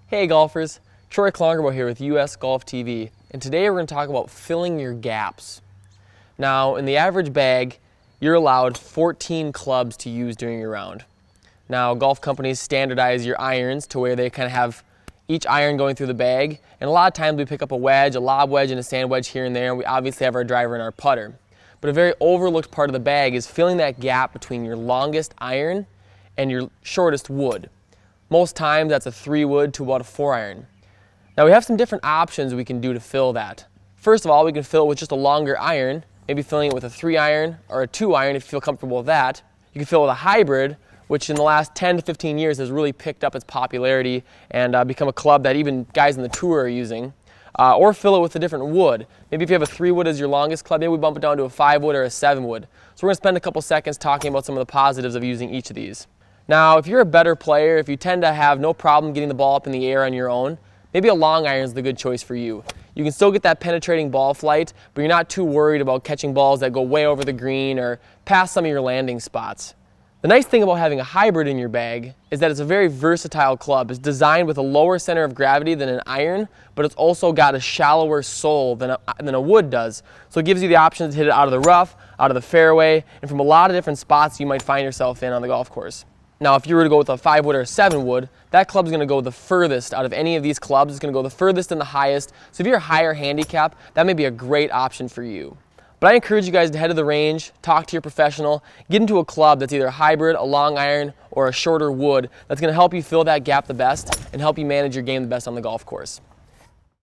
Hey golfers, Troy Klongerbo here with USGolfTV, and today we're going to talk about filling your gaps. Now, in the average bag, you're allowed 14 clubs to use during your round. Now, golf companies standardize your irons to where they kind of have each iron going through the bag, and a lot of times we pick up a wedge, a lob wedge, and a sand wedge here and there, and we obviously have our driver and our putter. But a very overlooked part of the bag is filling that gap between your longest iron and your shortest wood. Most times that's a 3-wood to about a 4-iron. Now we have some different options we can do to fill that. First of all, we can fill it with just a longer iron, maybe filling it with a 3-iron or a 2-iron if you feel comfortable with that. You can fill it with a hybrid, which in the last 10 to 15 years has really picked up its popularity and become a club that even guys in the tour are using. Or fill it with a different wood. Maybe if you have a 3-wood as your longest club, maybe we bump it down to a 5-wood or a 7-wood. So we're going to spend a couple seconds talking about some of the positives of using each of these. Now, if you're a better player, if you tend to have no problem getting the ball up in the air on your own, maybe a long iron is the good choice for you. You can still get that penetrating ball flight, but you're not too worried about catching balls that go way over the green or past some of your landing spots. The nice thing about having a hybrid in your bag is that it's a very versatile club. It's designed with a lower center of gravity than an iron, but it's also got a shallower sole than a wood does. So it gives you the option to hit it out of the rough, out of the fairway, and from a lot of different spots you might find yourself in on the golf course. Now, if you were to go with a 5-wood or a 7-wood, that club's going to go the furthest out of any of these clubs. It's going to go the furthest and the highest. So if you're a higher handicap, that may be a great option for you. But I encourage you guys to head to the range, talk to your professional, get into a club that's either a hybrid, a long iron, or a shorter wood that's going to help you fill that gap the best and help you manage your game the best on the golf course.